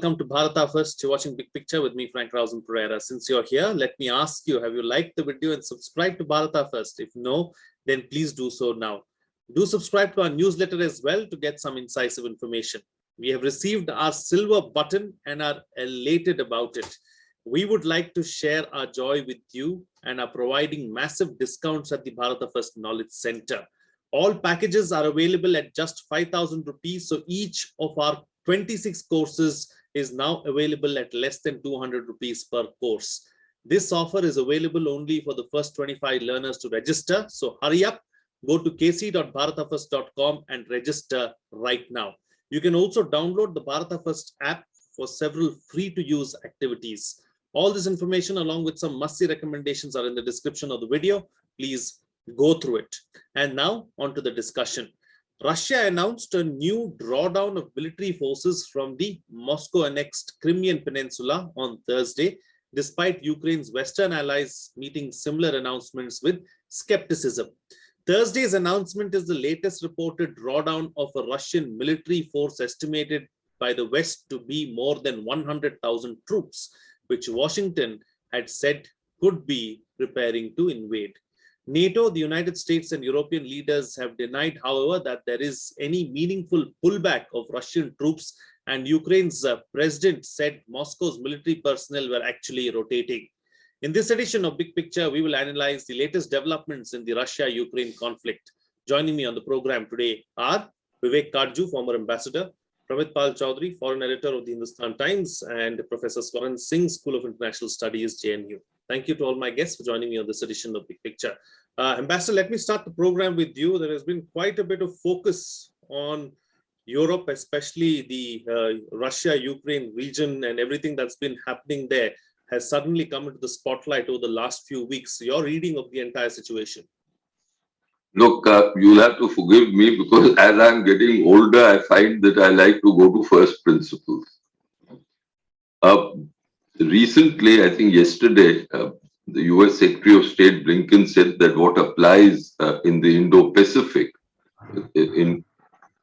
welcome to Bharata First. You're watching Big Picture with me, Frank Rausen Pereira. Since you're here, let me ask you, have you liked the video and subscribed to Bharata First? If no, then please do so now. Do subscribe to our newsletter as well to get some incisive information. We have received our silver button and are elated about it. We would like to share our joy with you and are providing massive discounts at the Bharata First Knowledge Center. All packages are available at just 5,000 rupees. So each of our 26 courses is now available at less than 200 rupees per course. This offer is available only for the first 25 learners to register. So hurry up, go to kc.bharatafirst.com and register right now. You can also download the Bharata First app for several free to use activities. All this information along with some must-see recommendations are in the description of the video. Please go through it. And now on to the discussion. Russia announced a new drawdown of military forces from the Moscow-annexed Crimean peninsula on Thursday, despite Ukraine's Western allies meeting similar announcements with skepticism. Thursday's announcement is the latest reported drawdown of a Russian military force estimated by the West to be more than 100,000 troops, which Washington had said could be preparing to invade. NATO, the United States, and European leaders have denied, however, that there is any meaningful pullback of Russian troops, and Ukraine's president said Moscow's military personnel were actually rotating. In this edition of Big Picture, we will analyze the latest developments in the Russia-Ukraine conflict. Joining me on the program today are Vivek Karju, former ambassador, Pramit Pal Chaudhary, foreign editor of the Hindustan Times, and Professor Swaran Singh, School of International Studies, JNU. Thank you to all my guests for joining me on this edition of Big Picture. Ambassador, let me start the program with you. There has been quite a bit of focus on Europe, especially the Russia-Ukraine region, and everything that's been happening there has suddenly come into the spotlight over the last few weeks. Your reading of the entire situation? Look, you'll have to forgive me because as I'm getting older, I find that I like to go to first principles. Recently, I think yesterday, the US Secretary of State Blinken said that what applies in the Indo-Pacific in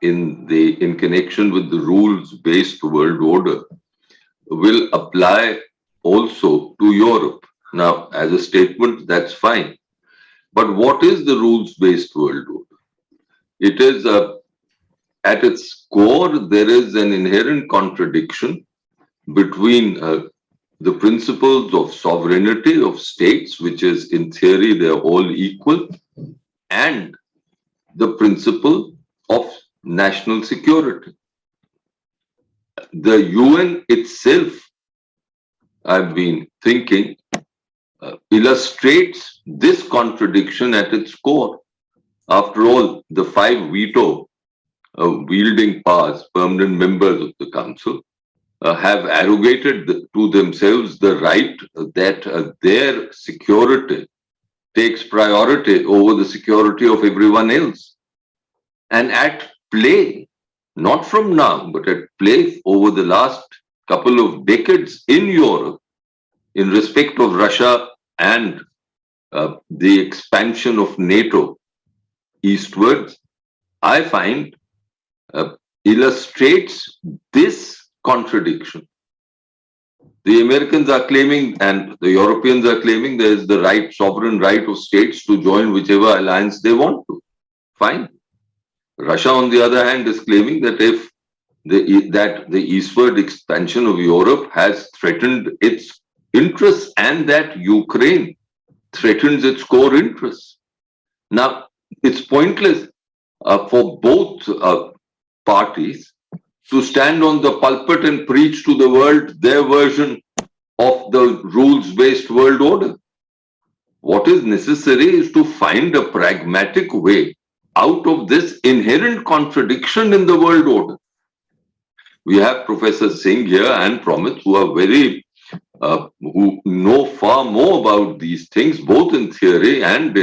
connection with the rules-based world order will apply also to Europe. Now, as a statement, that's fine. But what is the rules-based world order? It is, at its core, there is an inherent contradiction between the principles of sovereignty of states, which is in theory they're all equal, and the principle of national security. The UN itself, I've been thinking, illustrates this contradiction at its core. After all, the 5 veto wielding powers, permanent members of the Council, have arrogated to themselves the right that their security takes priority over the security of everyone else. And at play, not from now, but at play over the last couple of decades in Europe, in respect of Russia and the expansion of NATO eastwards, I find illustrates this contradiction. The Americans are claiming and the Europeans are claiming there is the right, sovereign right of states to join whichever alliance they want to. Fine. Russia, on the other hand, is claiming that if the eastward expansion of Europe has threatened its interests and that Ukraine threatens its core interests. Now, it's pointless for both parties to stand on the pulpit and preach to the world their version of the rules-based world order. What is necessary is to find a pragmatic way out of this inherent contradiction in the world order. We have Professor Singh here and Pramit, who are very who know far more about these things, both in theory and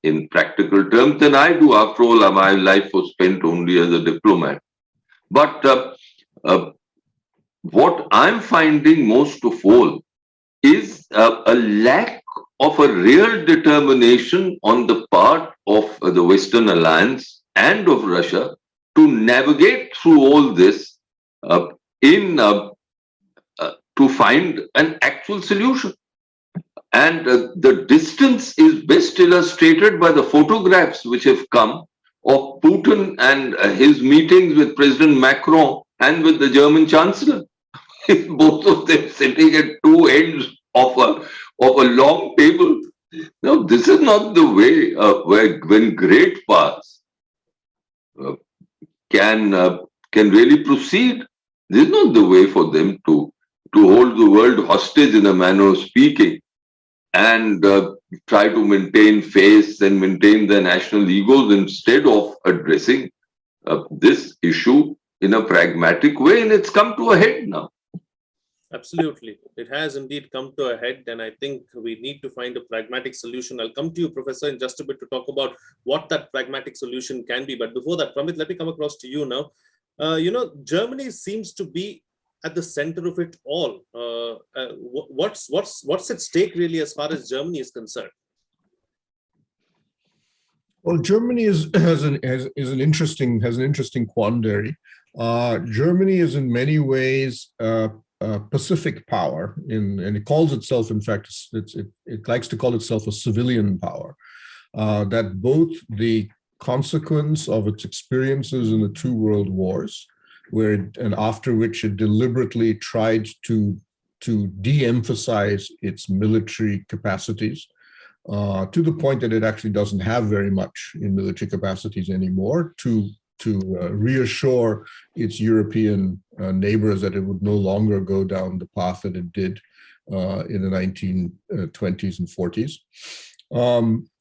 in practical terms than I do. After all, my life was spent only as a diplomat. But what I'm finding most of all is a lack of a real determination on the part of the Western Alliance and of Russia to navigate through all this in to find an actual solution. And the distance is best illustrated by the photographs which have come of Putin and his meetings with President Macron and with the German Chancellor. Both of them sitting at two ends of a long table. Now, this is not the way when great powers uh, can really proceed. This is not the way for them to hold the world hostage in a manner of speaking and try to maintain face and maintain their national egos instead of addressing this issue in a pragmatic way. And it's come to a head now. Absolutely. It has indeed come to a head, and I think we need to find a pragmatic solution. I'll come to you, Professor, in just a bit to talk about what that pragmatic solution can be. But before that, Pramit, let me come across to you now. Germany seems to be at the center of it all. What's at stake really as far as Germany is concerned? Well, Germany has an interesting quandary. Germany is in many ways Pacific power, and it calls itself, in fact, it likes to call itself a civilian power. That both the consequence of its experiences in the two world wars, and after which it deliberately tried to de-emphasize its military capacities, to the point that it actually doesn't have very much in military capacities anymore, to reassure its European neighbors that it would no longer go down the path that it did in the 1920s and 40s.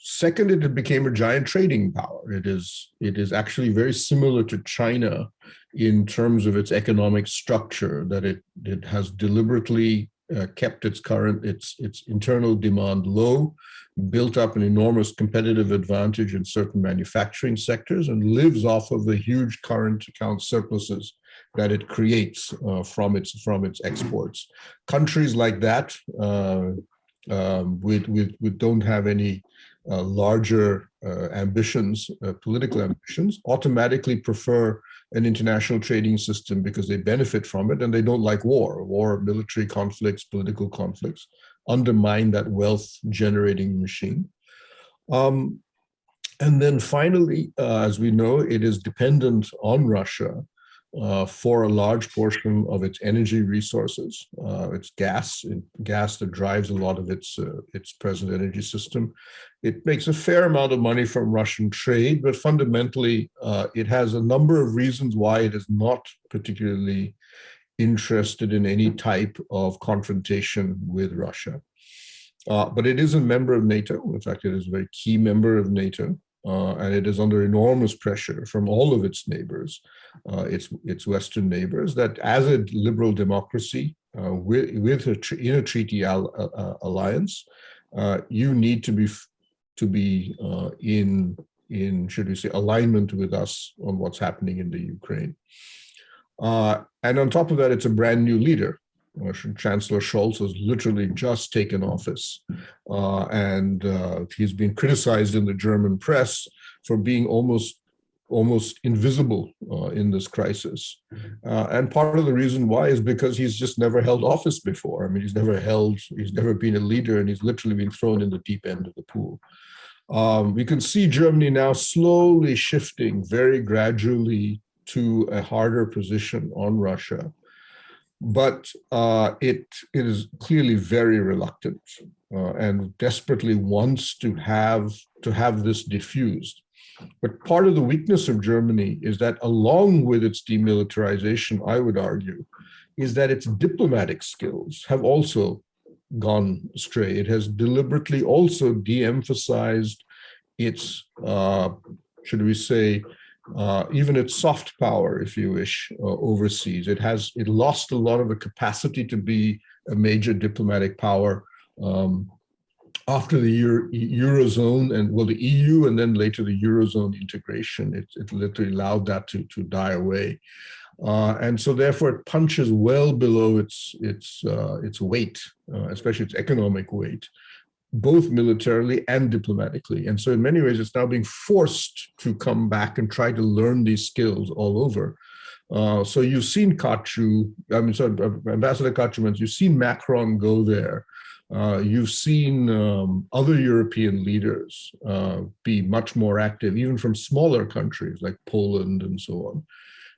Second, it became a giant trading power. It is actually very similar to China in terms of its economic structure, that it has deliberately kept its internal demand low, built up an enormous competitive advantage in certain manufacturing sectors, and lives off of the huge current account surpluses that it creates from its exports. Countries like that, we don't have any larger ambitions, political ambitions, automatically prefer an international trading system because they benefit from it, and they don't like war, military conflicts, political conflicts undermine that wealth generating machine. And then finally, as we know, it is dependent on Russia for a large portion of its energy resources. It's gas that drives a lot of its present energy system. It makes a fair amount of money from Russian trade, but fundamentally, it has a number of reasons why it is not particularly interested in any type of confrontation with Russia. But it is a member of NATO. In fact, it is a very key member of NATO. And it is under enormous pressure from all of its neighbors, its Western neighbors, that as a liberal democracy in a treaty alliance, you need to be in should we say alignment with us on what's happening in the Ukraine. And on top of that, it's a brand new leader. Chancellor Scholz has literally just taken office, and he's been criticized in the German press for being almost invisible in this crisis. And part of the reason why is because he's just never held office before. I mean, he's never been a leader, and he's literally been thrown in the deep end of the pool. We can see Germany now slowly shifting very gradually to a harder position on Russia. But it is clearly very reluctant and desperately wants to have this diffused. But part of the weakness of Germany is that along with its demilitarization, I would argue, is that its diplomatic skills have also gone astray. It has deliberately also de-emphasized its, should we say, even its soft power, if you wish, overseas. It lost a lot of the capacity to be a major diplomatic power after the Eurozone and the EU, and then later the Eurozone integration. It literally allowed that to die away, and so therefore it punches well below its weight, especially its economic weight, both militarily and diplomatically. And so in many ways, it's now being forced to come back and try to learn these skills all over. So you've seen Ambassador Kachu, you've seen Macron go there. You've seen other European leaders be much more active, even from smaller countries like Poland and so on.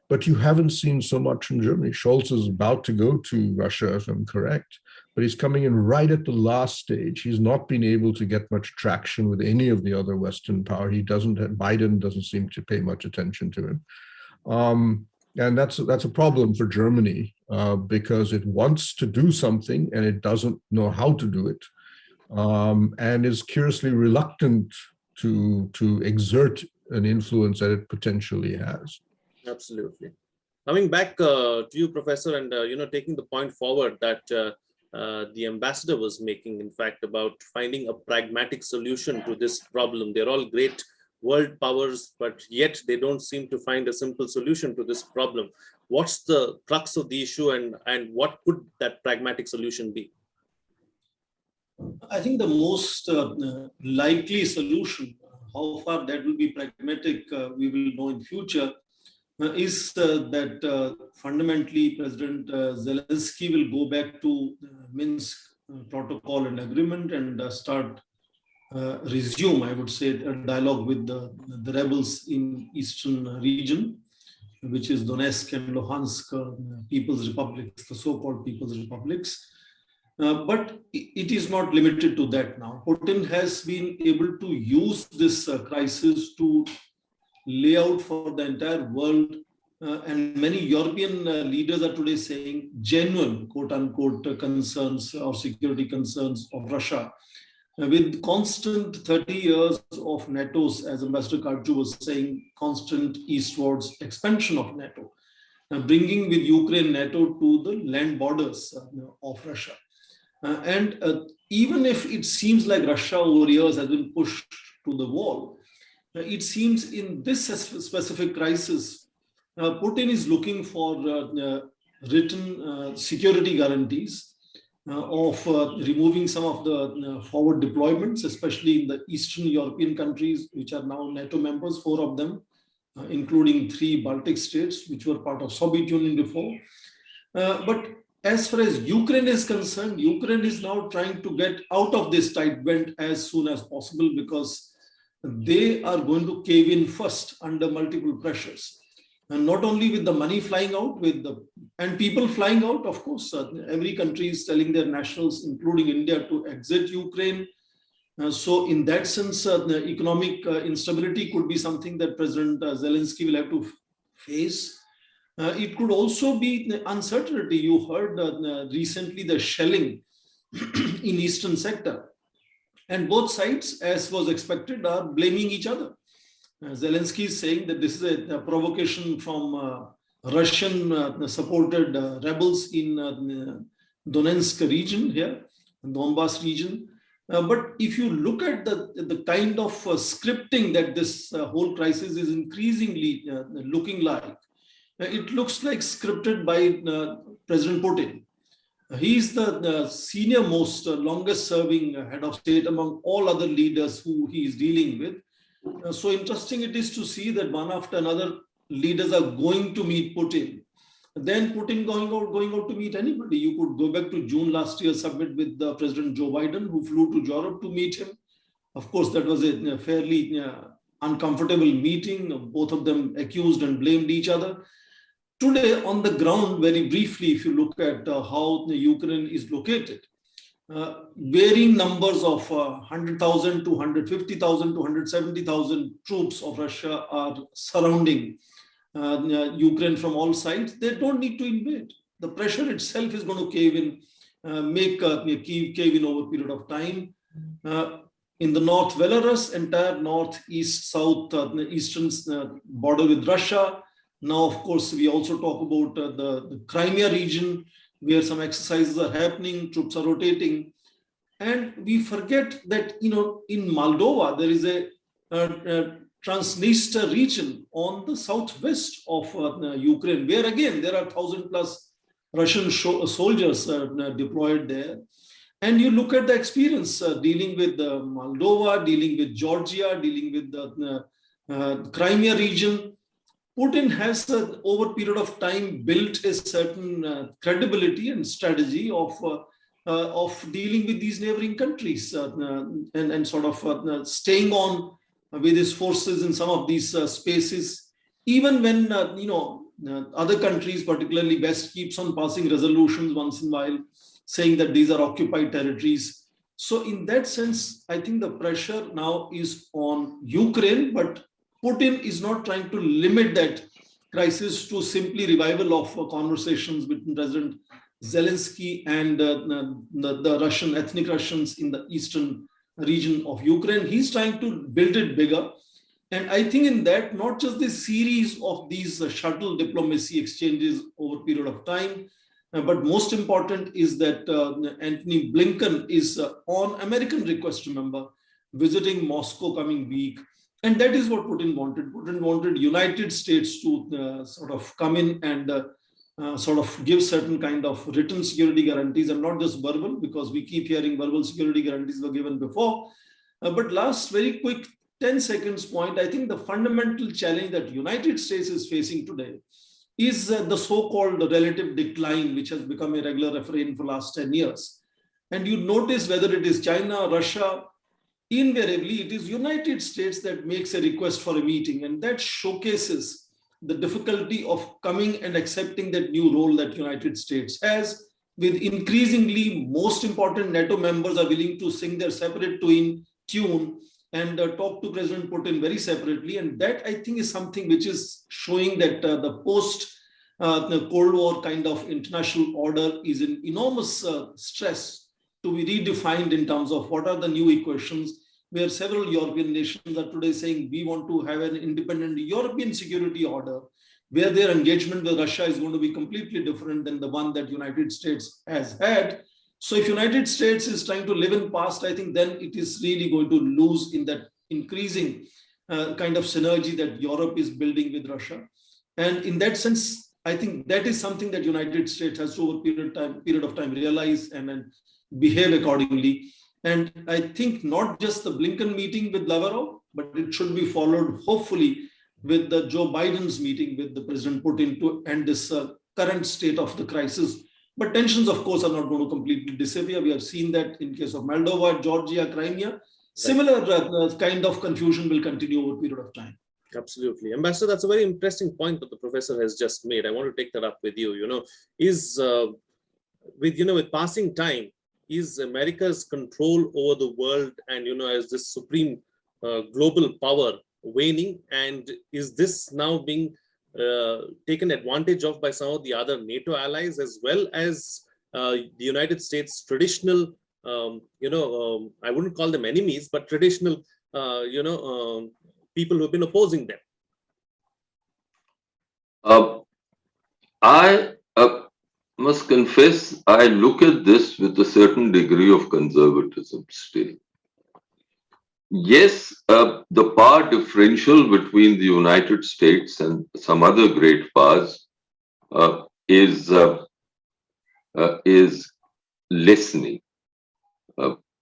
But you haven't seen so much in Germany. Scholz is about to go to Russia, if I'm correct, but he's coming in right at the last stage. He's not been able to get much traction with any of the other Western power. Biden doesn't seem to pay much attention to him. And that's a problem for Germany because it wants to do something and it doesn't know how to do it, and is curiously reluctant to exert an influence that it potentially has. Absolutely. Coming back to you, Professor, and taking the point forward that the ambassador was making, in fact, about finding a pragmatic solution to this problem. They're all great world powers, but yet they don't seem to find a simple solution to this problem. What's the crux of the issue, and what could that pragmatic solution be? I think the most likely solution, how far that will be pragmatic, we will know in future, is that fundamentally President Zelensky will go back to Minsk protocol and agreement and resume, I would say, a dialogue with the rebels in eastern region, which is Donetsk and Luhansk People's Republics, the so-called People's Republics. But it is not limited to that now. Putin has been able to use this crisis to lay out for the entire world, and many European leaders are today saying genuine, quote-unquote, concerns or security concerns of Russia. With constant 30 years of NATO's, as Ambassador Kachu was saying, constant eastwards expansion of NATO, bringing with Ukraine NATO to the land borders of Russia. Even if it seems like Russia over years has been pushed to the wall, it seems in this specific crisis, Putin is looking for written security guarantees of removing some of the forward deployments, especially in the Eastern European countries, which are now NATO members, 4 of them, including 3 Baltic states, which were part of Soviet Union before. But as far as Ukraine is concerned, Ukraine is now trying to get out of this tight bend as soon as possible, because they are going to cave in first under multiple pressures. And not only with the money flying out, and people flying out, of course, every country is telling their nationals, including India, to exit Ukraine. So in that sense, the economic instability could be something that President Zelensky will have to face. It could also be the uncertainty. You heard recently the shelling in eastern sector. And both sides, as was expected, are blaming each other. Zelensky is saying that this is a provocation from Russian-supported rebels in Donetsk region here, Donbass region. But if you look at the kind of scripting that this whole crisis is increasingly looking like, it looks like scripted by President Putin. He is the senior most, longest serving head of state among all other leaders who he is dealing with. So interesting it is to see that one after another leaders are going to meet Putin. Then Putin going out to meet anybody. You could go back to June last year summit with President Joe Biden, who flew to Europe to meet him. Of course, that was a fairly uncomfortable meeting. Both of them accused and blamed each other. Today, on the ground, very briefly, if you look at how the Ukraine is located, varying numbers of 100,000 to 150,000 to 170,000 troops of Russia are surrounding Ukraine from all sides. They don't need to invade. The pressure itself is going to cave in, make Kyiv cave in over a period of time. In the north, Belarus, entire northeast, south, eastern border with Russia. Now, of course, we also talk about the Crimea region, where some exercises are happening, troops are rotating. And we forget that, in Moldova, there is a Transnistria region on the southwest of Ukraine, where again, there are 1,000+ Russian soldiers deployed there. And you look at the experience dealing with Moldova, dealing with Georgia, dealing with the Crimea region. Putin has, over a period of time, built a certain credibility and strategy of dealing with these neighboring countries and sort of staying on with his forces in some of these spaces, even when other countries, particularly West, keeps on passing resolutions once in a while saying that these are occupied territories. So in that sense, I think the pressure now is on Ukraine, but Putin is not trying to limit that crisis to simply revival of conversations between President Zelensky and the Russian, ethnic Russians in the eastern region of Ukraine. He's trying to build it bigger. And I think in that, not just this series of these shuttle diplomacy exchanges over a period of time, but most important is that Antony Blinken is on American request, remember, visiting Moscow coming week. And that is what Putin wanted. Putin wanted United States to sort of come in and sort of give certain kind of written security guarantees and not just verbal, because we keep hearing verbal security guarantees were given before. But last very quick 10 seconds point, I think the fundamental challenge that United States is facing today is the so-called relative decline, which has become a regular refrain for the last 10 years. And you notice whether it is China, Russia, invariably it is United States that makes a request for a meeting, and that showcases the difficulty of coming and accepting that new role that United States has, with increasingly most important NATO members are willing to sing their separate tune and talk to President Putin very separately. And that, I think, is something which is showing that the post-Cold War kind of international order is in enormous stress to be redefined in terms of what are the new equations, where several European nations are today saying we want to have an independent European security order, where their engagement with Russia is going to be completely different than the one that United States has had. So if United States is trying to live in past, I think then it is really going to lose in that increasing kind of synergy that Europe is building with Russia. And in that sense, I think that is something that United States has over a period of time realized and then behave accordingly. And I think not just the Blinken meeting with Lavrov, but it should be followed hopefully with the Joe Biden's meeting with the President Putin to end this current state of the crisis. But tensions, of course, are not going to completely disappear. We have seen that in case of Moldova, Georgia, Crimea. Similar kind of confusion will continue over a period of time. Absolutely. Ambassador, that's a very interesting point that the professor has just made. I want to take that up with you. With passing time, is America's control over the world and, as this supreme global power waning? And is this now being taken advantage of by some of the other NATO allies, as well as the United States traditional, I wouldn't call them enemies, but traditional, people who have been opposing them? I must confess, I look at this with a certain degree of conservatism still. Yes, the power differential between the United States and some other great powers is lessening.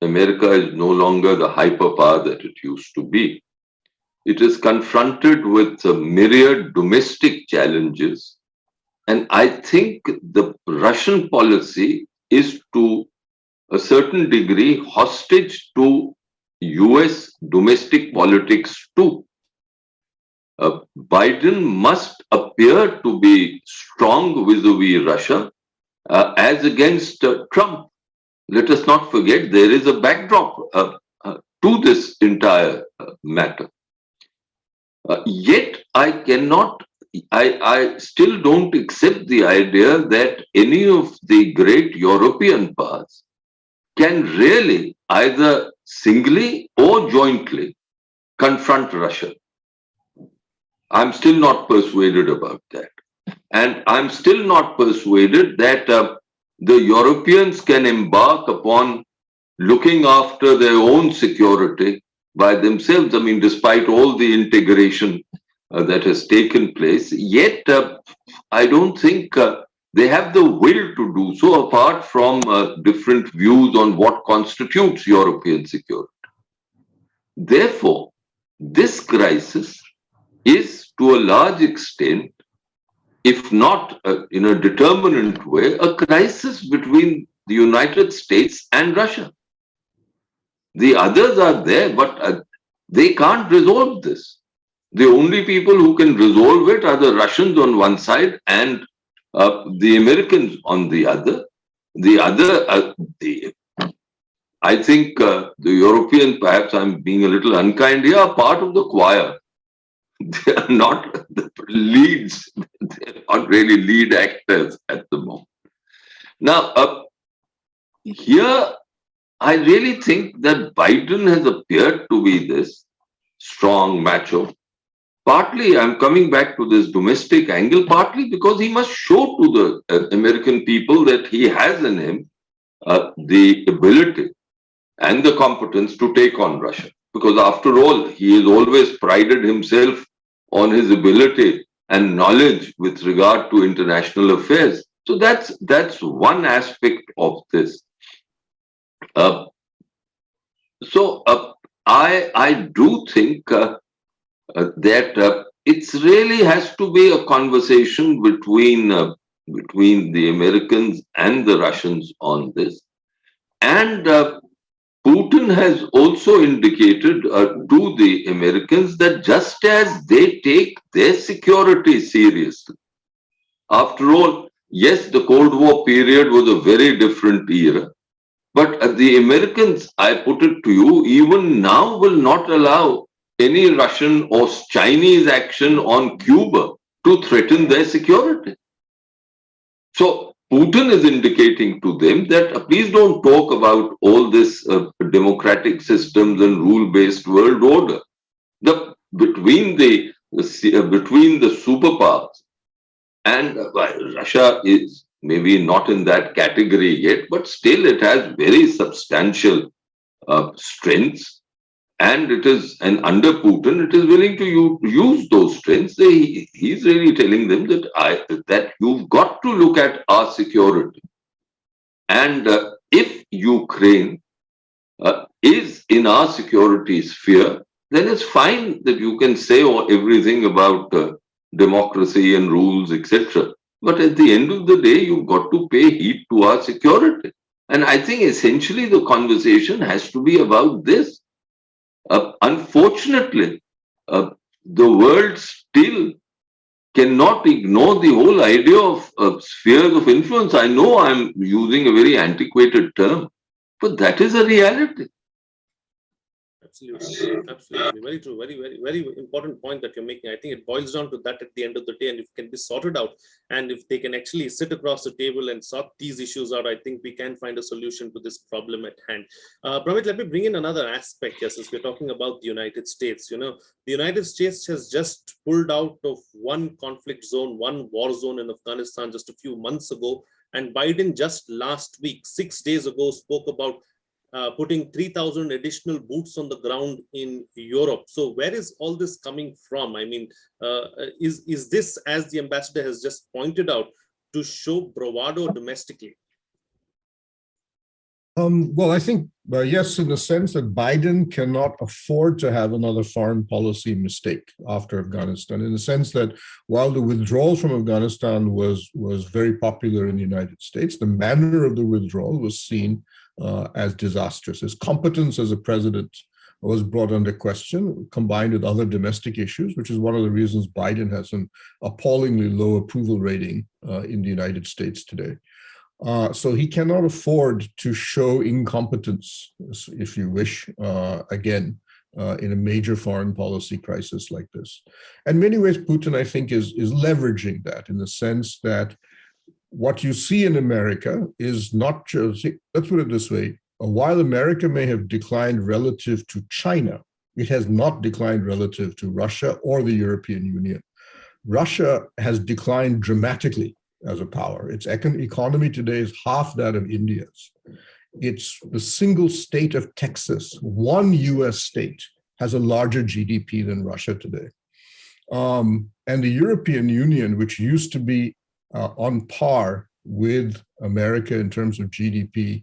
America is no longer the hyperpower that it used to be. It is confronted with a myriad domestic challenges. And I think the Russian policy is to a certain degree hostage to US domestic politics too. Biden must appear to be strong vis-a-vis Russia as against Trump. Let us not forget there is a backdrop to this entire matter. Yet I still don't accept the idea that any of the great European powers can really either singly or jointly confront Russia. I'm still not persuaded about that. And I'm still not persuaded that the Europeans can embark upon looking after their own security by themselves. I mean, despite all the integration that has taken place, yet I don't think they have the will to do so, apart from different views on what constitutes European security. Therefore, this crisis is to a large extent, if not in a determinant way, a crisis between the United States and Russia. The others are there, but they can't resolve this. The only people who can resolve it are the Russians on one side and the Americans on the other. I think the Europeans, perhaps I'm being a little unkind here, are part of the choir. They are not the leads. They're not really lead actors at the moment. Now, here, I really think that Biden has appeared to be this strong macho. Partly, I'm coming back to this domestic angle, partly because he must show to the American people that he has in him the ability and the competence to take on Russia. Because after all, he has always prided himself on his ability and knowledge with regard to international affairs. So that's one aspect of this. I do think that it really has to be a conversation between the Americans and the Russians on this. And Putin has also indicated to the Americans that just as they take their security seriously, after all, yes, the Cold War period was a very different era, but the Americans, I put it to you, even now will not allow any Russian or Chinese action on Cuba to threaten their security. So Putin is indicating to them that please don't talk about all this democratic systems and rule-based world order. Between the superpowers, and Russia is maybe not in that category yet, but still it has very substantial strengths. And it is, and under Putin, it is willing to use those strengths. He's really telling them that you've got to look at our security. And if Ukraine is in our security sphere, then it's fine that you can say everything about democracy and rules, etc. But at the end of the day, you've got to pay heed to our security. And I think essentially the conversation has to be about this. Unfortunately, the world still cannot ignore the whole idea of spheres of influence. I know I'm using a very antiquated term, but that is a reality. Absolutely, absolutely, very true. Very important point that you're making. I think it boils down to that at the end of the day, and if it can be sorted out, and if they can actually sit across the table and sort these issues out, I think we can find a solution to this problem at hand. Pramit, let me bring in another aspect here, since we're talking about the United States. You know, the United States has just pulled out of one conflict zone, one war zone in Afghanistan just a few months ago, and Biden just last week, 6 days ago, spoke about putting 3,000 additional boots on the ground in Europe. So where is all this coming from? I mean, is this, as the ambassador has just pointed out, to show bravado domestically? Well, I think, yes, in the sense that Biden cannot afford to have another foreign policy mistake after Afghanistan, in the sense that while the withdrawal from Afghanistan was very popular in the United States, the manner of the withdrawal was seen as disastrous. His competence as a president was brought under question, combined with other domestic issues, which is one of the reasons Biden has an appallingly low approval rating in the United States today. So he cannot afford to show incompetence, if you wish, again, in a major foreign policy crisis like this. In many ways, Putin, I think, is leveraging that, in the sense that what you see in America is not just, let's put it this way, while America may have declined relative to China, it has not declined relative to Russia or the European Union. Russia has declined dramatically as a power. Its economy today is half that of India's. It's the single state of Texas, one US state, has a larger GDP than Russia today. And the European Union, which used to be on par with America in terms of GDP,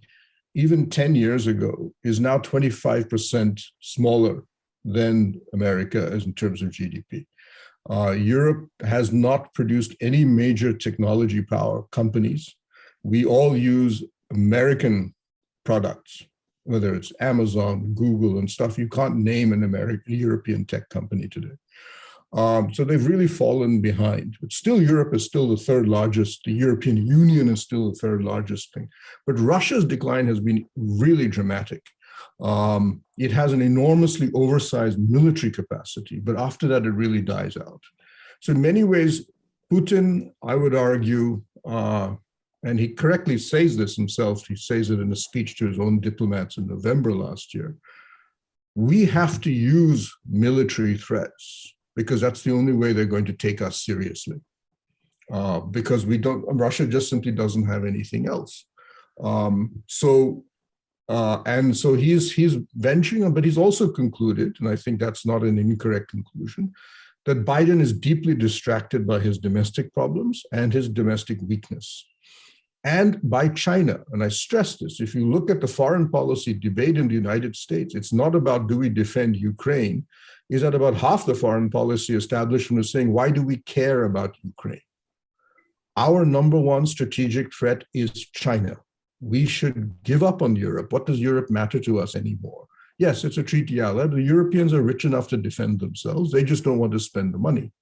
even 10 years ago, is now 25% smaller than America as in terms of GDP. Europe has not produced any major technology power companies. We all use American products, whether it's Amazon, Google, and stuff. You can't name an European tech company today. So they've really fallen behind. But still, Europe is still the third largest. The European Union is still the third largest thing. But Russia's decline has been really dramatic. It has an enormously oversized military capacity, but after that, it really dies out. So in many ways, Putin, I would argue, and he correctly says this himself, he says it in a speech to his own diplomats in November last year, we have to use military threats because that's the only way they're going to take us seriously. Because Russia just simply doesn't have anything else. And so he's venturing on, but he's also concluded, and I think that's not an incorrect conclusion, that Biden is deeply distracted by his domestic problems and his domestic weakness, and by China. And I stress this, if you look at the foreign policy debate in the United States, it's not about do we defend Ukraine, it's that about half the foreign policy establishment is saying, why do we care about Ukraine? Our number one strategic threat is China. We should give up on Europe. What does Europe matter to us anymore? Yes, it's a treaty ally. The Europeans are rich enough to defend themselves. They just don't want to spend the money.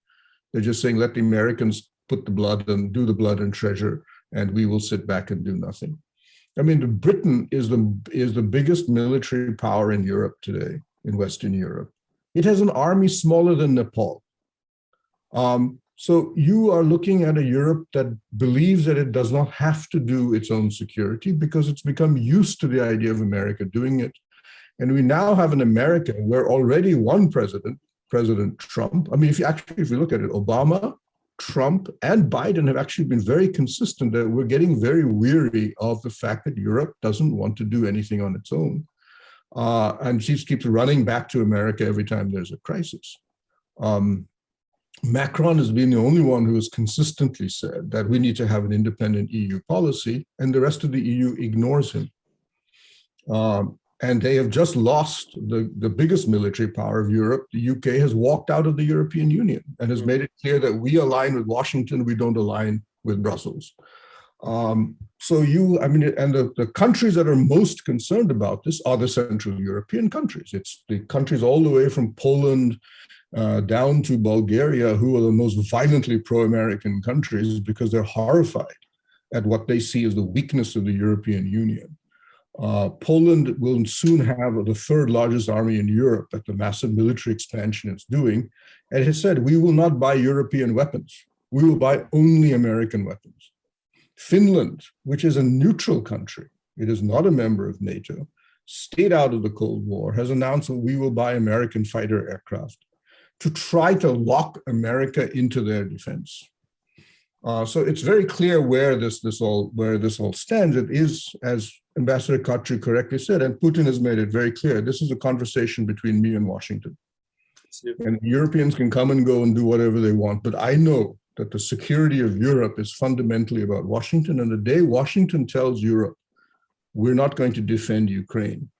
They're just saying, let the Americans put the blood and do the blood and treasure, and we will sit back and do nothing. I mean, Britain is the biggest military power in Europe today, in Western Europe. It has an army smaller than Nepal. So you are looking at a Europe that believes that it does not have to do its own security because it's become used to the idea of America doing it. And we now have an America where already one president, President Trump, I mean, if you look at it, Obama, Trump, and Biden have actually been very consistent that we're getting very weary of the fact that Europe doesn't want to do anything on its own. And she keeps running back to America every time there's a crisis. Macron has been the only one who has consistently said that we need to have an independent EU policy, and the rest of the EU ignores him. And they have just lost the biggest military power of Europe. The UK has walked out of the European Union and has made it clear that we align with Washington, we don't align with Brussels. And the countries that are most concerned about this are the Central European countries. It's the countries all the way from Poland down to Bulgaria, who are the most violently pro-American countries because they're horrified at what they see as the weakness of the European Union. Poland will soon have the third largest army in Europe at the massive military expansion it's doing. And it has said, we will not buy European weapons. We will buy only American weapons. Finland, which is a neutral country, it is not a member of NATO, stayed out of the Cold War, has announced that we will buy American fighter aircraft to try to lock America into their defense. So it's very clear where this all stands. It is, as Ambassador Khatri correctly said, and Putin has made it very clear, this is a conversation between me and Washington. And Europeans can come and go and do whatever they want, but I know that the security of Europe is fundamentally about Washington. And the day Washington tells Europe, we're not going to defend Ukraine,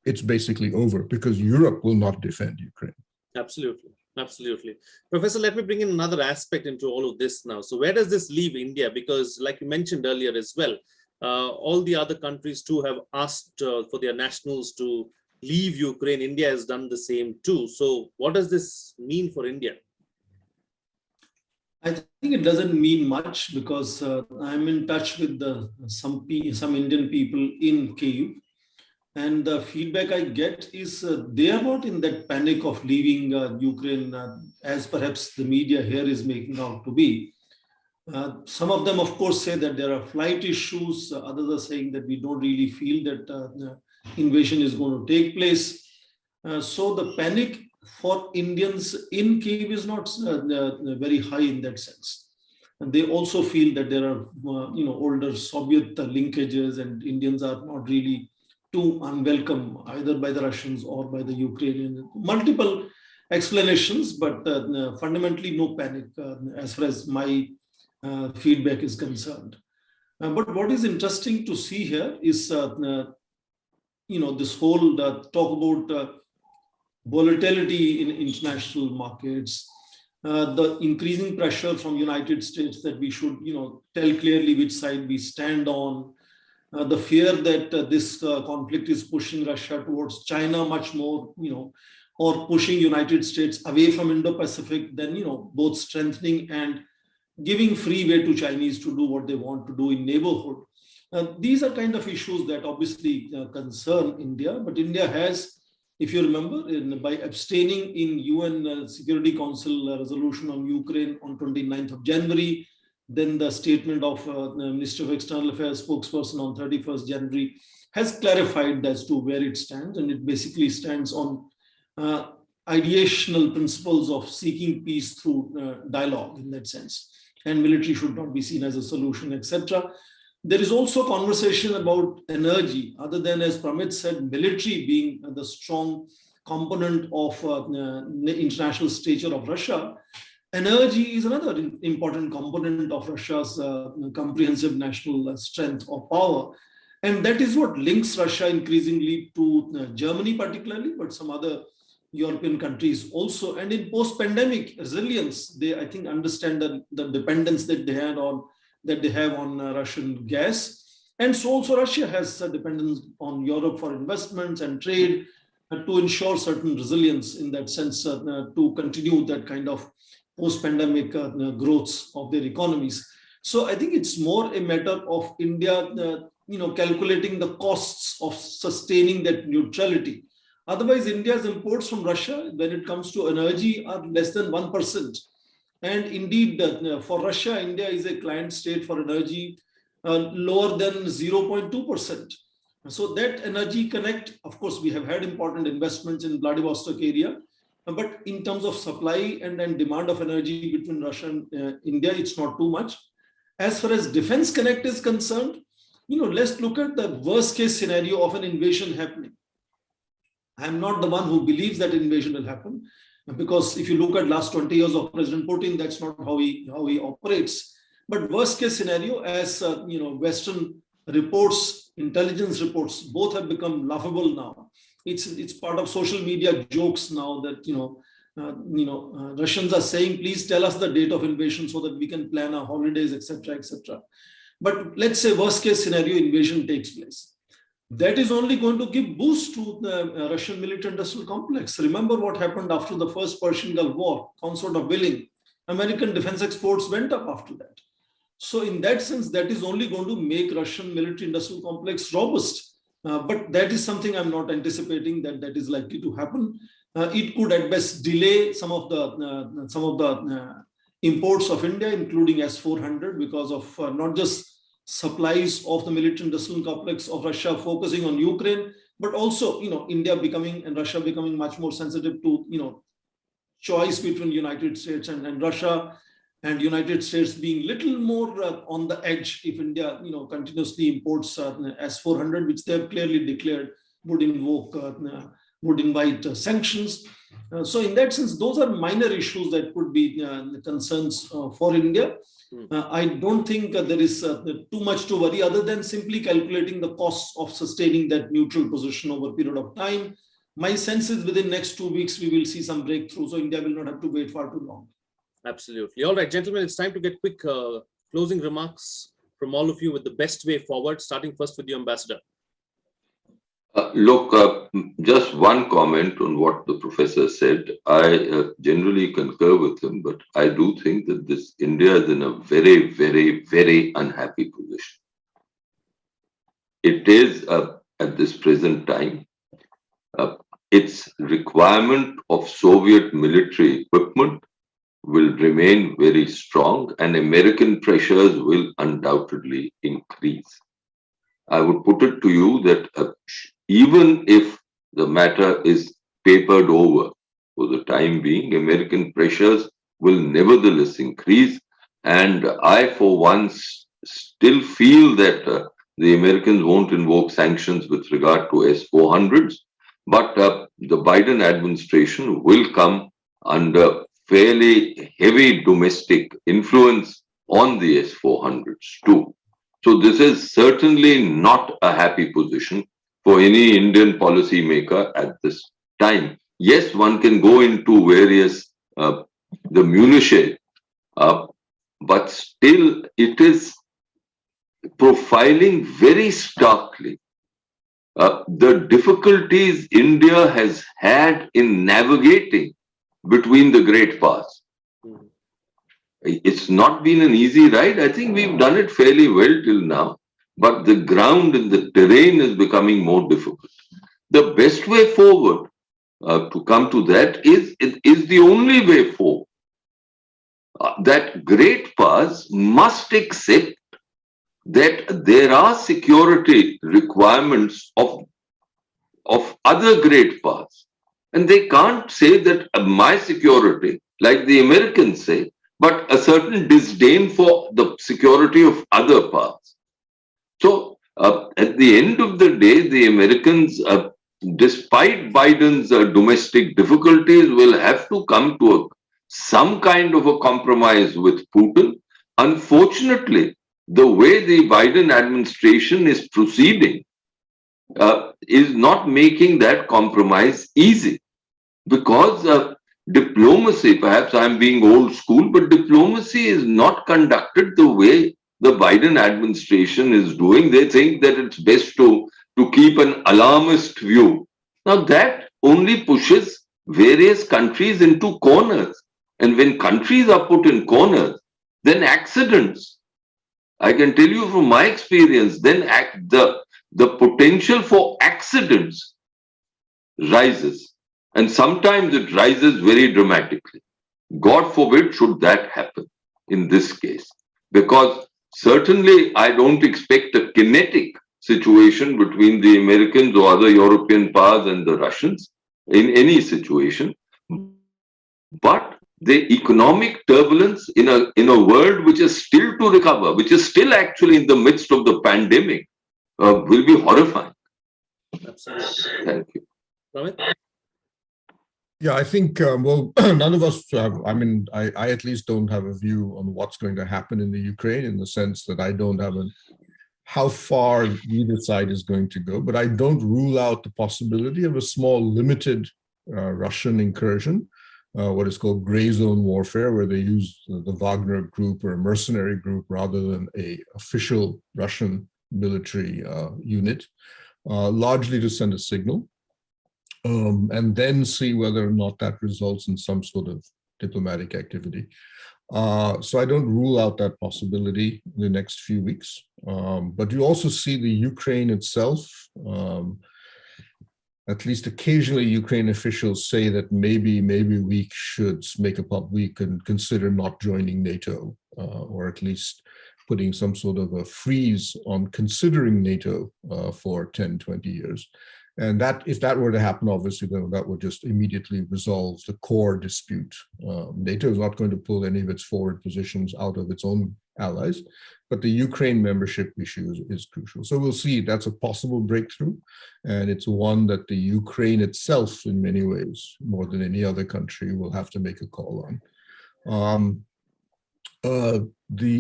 it's basically over because Europe will not defend Ukraine. Absolutely. Absolutely. Professor, let me bring in another aspect into all of this now. So where does this leave India? Because like you mentioned earlier as well, all the other countries too have asked for their nationals to leave Ukraine. India has done the same too. So what does this mean for India? I think it doesn't mean much because I'm in touch with some Indian people in Kyiv. And the feedback I get is they are not in that panic of leaving Ukraine as perhaps the media here is making out to be. Some of them, of course, say that there are flight issues. Others are saying that we don't really feel that invasion is going to take place. So the panic for Indians in Kyiv is not very high in that sense. And they also feel that there are older Soviet linkages and Indians are not really too unwelcome either by the Russians or by the Ukrainians. Multiple explanations, but fundamentally no panic as far as my feedback is concerned. But what is interesting to see here is, this whole talk about volatility in international markets, the increasing pressure from United States that we should, tell clearly which side we stand on, the fear that this conflict is pushing Russia towards China much more, or pushing United States away from Indo-Pacific, then, both strengthening and giving free way to Chinese to do what they want to do in neighborhood. These are kind of issues that obviously concern India, but India has, if you remember, by abstaining in UN Security Council resolution on Ukraine on 29th of January, then the statement of Minister of External Affairs spokesperson on 31st January has clarified as to where it stands, and it basically stands on ideational principles of seeking peace through dialogue in that sense, and military should not be seen as a solution, etc. There is also conversation about energy, other than, as Pramit said, military being the strong component of the international stature of Russia. Energy is another important component of Russia's comprehensive national strength or power. And that is what links Russia increasingly to Germany particularly, but some other European countries also. And in post-pandemic resilience, they, I think, understand the dependence that they have on Russian gas. And so also Russia has a dependence on Europe for investments and trade to ensure certain resilience in that sense, to continue that kind of post-pandemic growths of their economies. So I think it's more a matter of India, calculating the costs of sustaining that neutrality. Otherwise, India's imports from Russia, when it comes to energy, are less than 1%. And indeed, for Russia, India is a client state for energy lower than 0.2%. So that energy connect, of course, we have had important investments in Vladivostok area, but in terms of supply and demand of energy between Russia and India, it's not too much. As far as defense connect is concerned, let's look at the worst case scenario of an invasion happening. I'm not the one who believes that invasion will happen, because if you look at last 20 years of President Putin, that's not how he operates. But worst case scenario, as Western reports, intelligence reports, both have become laughable now. It's part of social media jokes now that Russians are saying, please tell us the date of invasion so that we can plan our holidays, etc., etc. But let's say worst case scenario, invasion takes place. That is only going to give boost to the Russian military-industrial complex. Remember what happened after the first Persian Gulf War, consort of Waning. American defense exports went up after that. So in that sense, that is only going to make Russian military-industrial complex robust. But that is something I'm not anticipating that is likely to happen. It could at best delay some of the imports of India, including S-400, because of not just supplies of the military-industrial complex of Russia focusing on Ukraine, but also India becoming and Russia becoming much more sensitive to choice between United States and Russia, and United States being little more on the edge if India continuously imports S-400, which they have clearly declared would invite sanctions. So in that sense, those are minor issues that could be concerns for India. I don't think there is too much to worry other than simply calculating the costs of sustaining that neutral position over a period of time. My sense is within next 2 weeks, we will see some breakthrough. So India will not have to wait far too long. Absolutely. All right, gentlemen, it's time to get quick closing remarks from all of you with the best way forward, starting first with the Ambassador. Look, just one comment on what the professor said. I generally concur with him, but I do think that India is in a very, very, very unhappy position. It is at this present time, its requirement of Soviet military equipment will remain very strong, and American pressures will undoubtedly increase. I would put it to you that even if the matter is papered over for the time being, American pressures will nevertheless increase. And I, for one, still feel that the Americans won't invoke sanctions with regard to S-400s, but the Biden administration will come under fairly heavy domestic influence on the S-400s too. So this is certainly not a happy position for any Indian policymaker at this time. Yes, one can go into various the minutiae, but still it is profiling very starkly the difficulties India has had in navigating between the great powers. It's not been an easy ride. I think we've done it fairly well till now, but the ground and the terrain is becoming more difficult. The best way forward to come to that is the only way forward. That great powers must accept that there are security requirements of other great powers. And they can't say that my security, like the Americans say, but a certain disdain for the security of other powers. So at the end of the day, the Americans, despite Biden's domestic difficulties, will have to come to some kind of a compromise with Putin. Unfortunately, the way the Biden administration is proceeding is not making that compromise easy, because diplomacy, perhaps I'm being old school, but diplomacy is not conducted the way the Biden administration is doing. They think that it's best to keep an alarmist view. Now that only pushes various countries into corners. And when countries are put in corners, then accidents, I can tell you from my experience, then the potential for accidents rises. And sometimes it rises very dramatically. God forbid should that happen in this case. Because certainly I don't expect a kinetic situation between the Americans or other European powers and the Russians in any situation. But the economic turbulence in a world which is still to recover, which is still actually in the midst of the pandemic, will be horrifying. Absolutely. Thank you. Ramit? Yeah, I think, well, none of us have, I mean, I at least don't have a view on what's going to happen in the Ukraine, in the sense that I don't have how far either side is going to go, but I don't rule out the possibility of a small, limited Russian incursion, what is called gray zone warfare, where they use the Wagner group or a mercenary group rather than a official Russian military unit, largely to send a signal. And then see whether or not that results in some sort of diplomatic activity. So I don't rule out that possibility in the next few weeks. But you also see the Ukraine itself, at least occasionally Ukraine officials say that maybe we should we can consider not joining NATO, or at least putting some sort of a freeze on considering NATO for 10, 20 years. And that, if that were to happen, obviously, then that would just immediately resolve the core dispute. NATO is not going to pull any of its forward positions out of its own allies, but the Ukraine membership issue is crucial. So we'll see. That's a possible breakthrough, and it's one that the Ukraine itself, in many ways, more than any other country, will have to make a call on.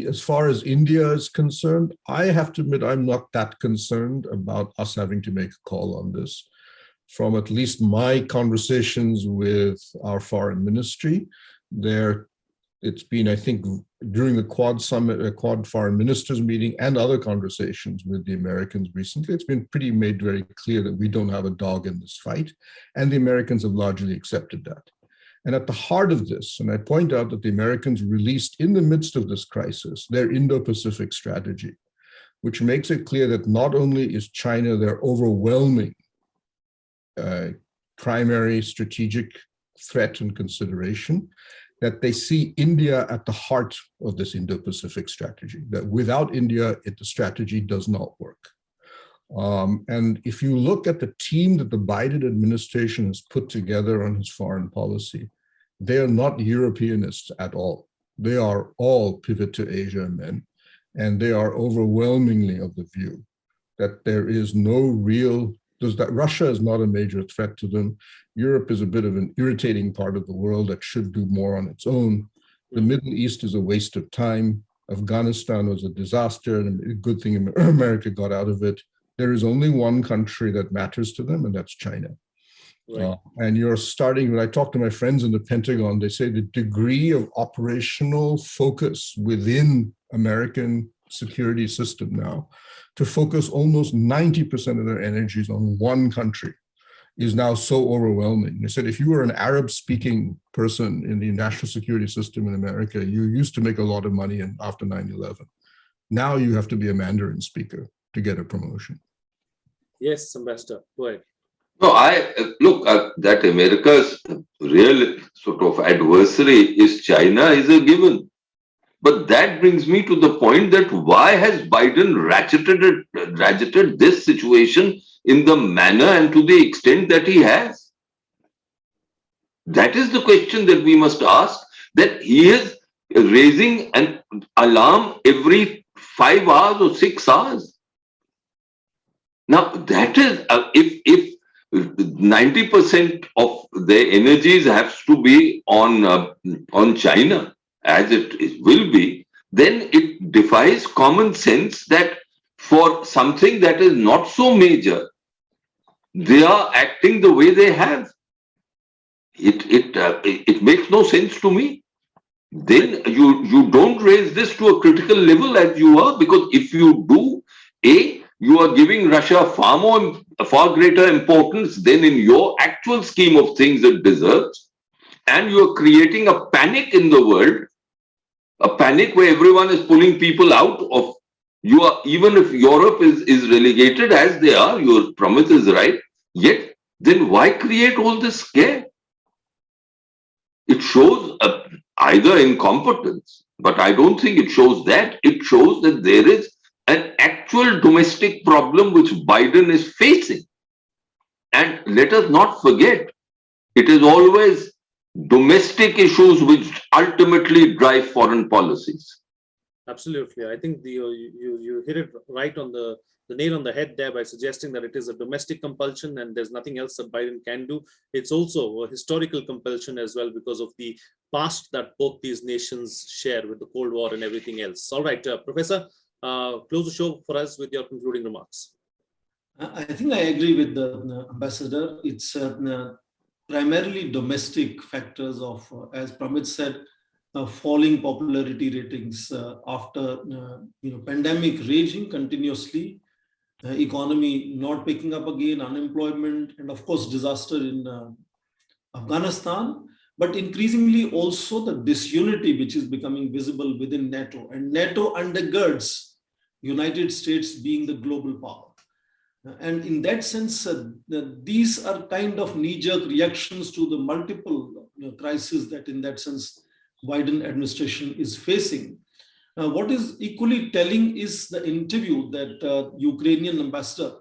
As far as India is concerned, I have to admit I'm not that concerned about us having to make a call on this. From at least my conversations with our foreign ministry, it's been, I think, during the Quad Summit, Quad Foreign Ministers meeting, and other conversations with the Americans recently, it's been made very clear that we don't have a dog in this fight, and the Americans have largely accepted that. And at the heart of this, and I point out that the Americans released in the midst of this crisis their Indo-Pacific strategy, which makes it clear that not only is China their overwhelming primary strategic threat and consideration, that they see India at the heart of this Indo-Pacific strategy, that without India, the strategy does not work. And if you look at the team that the Biden administration has put together on his foreign policy, they are not Europeanists at all. They are all pivot to Asia men, and they are overwhelmingly of the view that there is no real, that Russia is not a major threat to them. Europe is a bit of an irritating part of the world that should do more on its own. The Middle East is a waste of time. Afghanistan was a disaster, and a good thing America got out of it. There is only one country that matters to them, and that's China. Right. And you're starting, when I talk to my friends in the Pentagon, they say the degree of operational focus within American security system now to focus almost 90% of their energies on one country is now so overwhelming. They said if you were an Arab-speaking person in the national security system in America, you used to make a lot of money after 9/11. Now you have to be a Mandarin speaker to get a promotion. Yes, Ambassador, go ahead. No, I look that America's real sort of adversary is China is a given. But that brings me to the point that why has Biden ratcheted this situation in the manner and to the extent that he has? That is the question that we must ask, that he is raising an alarm every 5 hours or 6 hours. Now, that is, if 90% of their energies have to be on China, as it will be, then it defies common sense that for something that is not so major, they are acting the way they have. It makes no sense to me. Then you don't raise this to a critical level as you are, because if you do, you are giving Russia far greater importance than in your actual scheme of things it deserves, and you are creating a panic in the world, a panic where everyone is pulling people out of you. Are, even if Europe is relegated as they are, your promise is right, yet then why create all this scare? It shows either incompetence, but I don't think it shows that. It shows that there is an actual domestic problem which Biden is facing. And let us not forget, it is always domestic issues which ultimately drive foreign policies. Absolutely. I think you hit it right on the nail on the head there by suggesting that it is a domestic compulsion and there's nothing else that Biden can do. It's also a historical compulsion as well because of the past that both these nations share with the Cold War and everything else. All right, Professor, close the show for us with your concluding remarks. I think I agree with the ambassador. It's primarily domestic factors of, as Pramit said, falling popularity ratings after pandemic raging continuously, economy not picking up again, unemployment, and of course disaster in Afghanistan, but increasingly also the disunity which is becoming visible within NATO, and NATO undergirds United States being the global power. And in that sense, these are kind of knee-jerk reactions to the multiple crises that in that sense Biden administration is facing. What is equally telling is the interview that Ukrainian ambassador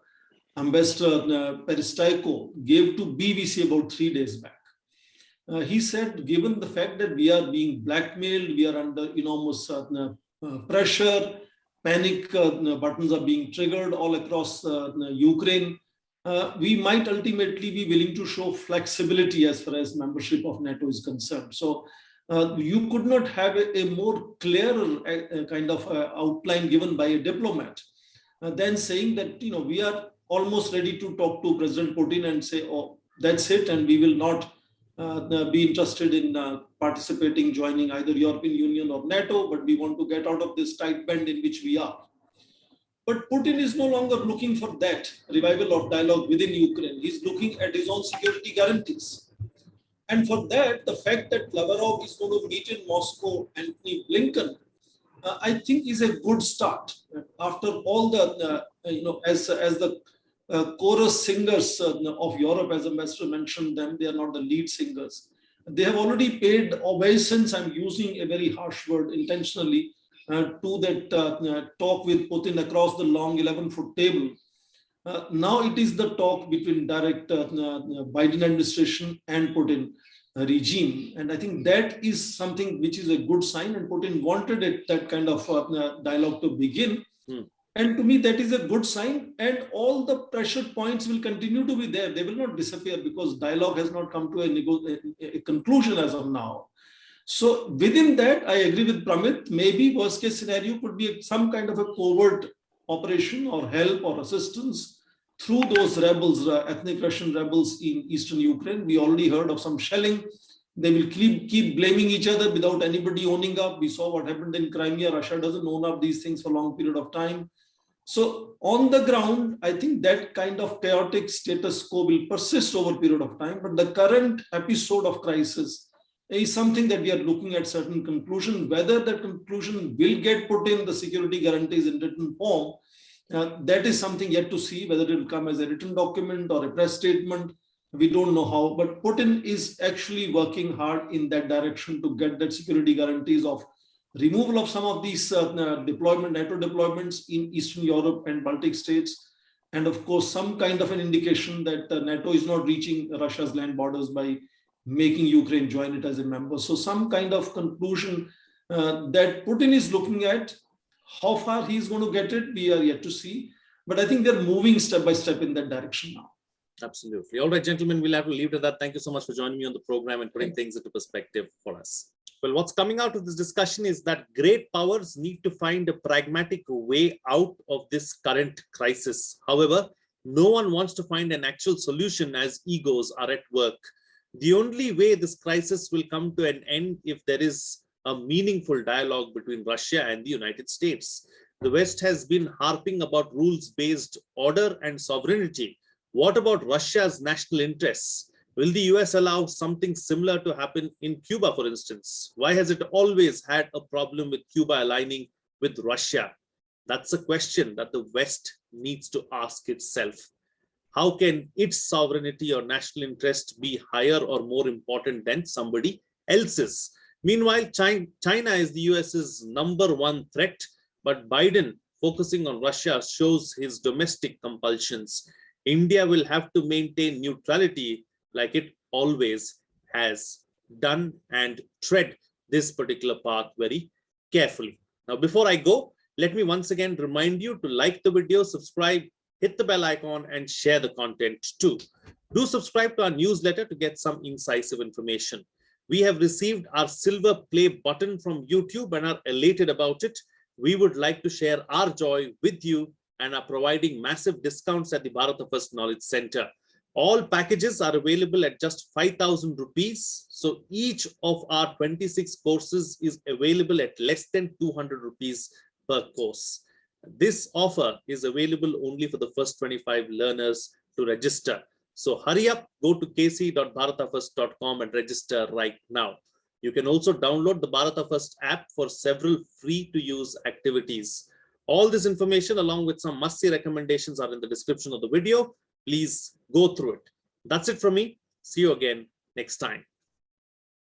Perestyko gave to BBC about 3 days back. He said, given the fact that we are being blackmailed, we are under enormous pressure, panic buttons are being triggered all across Ukraine, we might ultimately be willing to show flexibility as far as membership of NATO is concerned. So you could not have a more clear kind of outline given by a diplomat than saying that we are almost ready to talk to President Putin and say, oh, that's it, and we will not be interested in participating, joining either European Union or NATO, but we want to get out of this tight band in which we are. But Putin is no longer looking for that revival of dialogue within Ukraine. He's looking at his own security guarantees. And for that, the fact that Lavrov is going to meet in Moscow Antony Blinken, I think is a good start. After all the, as the chorus singers of Europe, as Ambassador mentioned them, they are not the lead singers. They have already paid obeisance, I'm using a very harsh word intentionally, to that talk with Putin across the long 11-foot table. Now it is the talk between direct Biden administration and Putin regime. And I think that is something which is a good sign, and Putin wanted it, that kind of dialogue to begin. And to me, that is a good sign. And all the pressure points will continue to be there. They will not disappear because dialogue has not come to a conclusion as of now. So within that, I agree with Pramit. Maybe worst case scenario could be some kind of a covert operation or help or assistance through those rebels, ethnic Russian rebels in eastern Ukraine. We already heard of some shelling. They will keep blaming each other without anybody owning up. We saw what happened in Crimea. Russia doesn't own up these things for a long period of time. So on the ground, I think that kind of chaotic status quo will persist over a period of time. But the current episode of crisis is something that we are looking at certain conclusion. Whether that conclusion will get put in the security guarantees in written form, that is something yet to see, whether it will come as a written document or a press statement. We don't know how, but Putin is actually working hard in that direction to get that security guarantees of removal of some of these NATO deployments in Eastern Europe and Baltic states. And of course, some kind of an indication that NATO is not reaching Russia's land borders by making Ukraine join it as a member. So some kind of conclusion that Putin is looking at. How far he's going to get it, we are yet to see. But I think they're moving step by step in that direction now. Absolutely. All right, gentlemen, we'll have to leave it at that. Thank you so much for joining me on the program and putting things into perspective for us. Well, what's coming out of this discussion is that great powers need to find a pragmatic way out of this current crisis. However, no one wants to find an actual solution as egos are at work. The only way this crisis will come to an end if there is a meaningful dialogue between Russia and the United States. The West has been harping about rules-based order and sovereignty. What about Russia's national interests? Will the US allow something similar to happen in Cuba, for instance? Why has it always had a problem with Cuba aligning with Russia? That's a question that the West needs to ask itself. How can its sovereignty or national interest be higher or more important than somebody else's? Meanwhile, China is the US's #1 threat, but Biden focusing on Russia shows his domestic compulsions. India will have to maintain neutrality like it always has done and tread this particular path very carefully. Now, before I go, let me once again remind you to like the video, subscribe, hit the bell icon, and share the content too. Do subscribe to our newsletter to get some incisive information. We have received our silver play button from YouTube and are elated about it. We would like to share our joy with you and are providing massive discounts at the Bharata First Knowledge Center. All packages are available at just 5,000 rupees. So each of our 26 courses is available at less than 200 rupees per course. This offer is available only for the first 25 learners to register. So hurry up, go to kc.bharatafirst.com and register right now. You can also download the Bharata First app for several free-to-use activities. All this information along with some must-see recommendations are in the description of the video. Please go through it. That's it from me. See you again next time.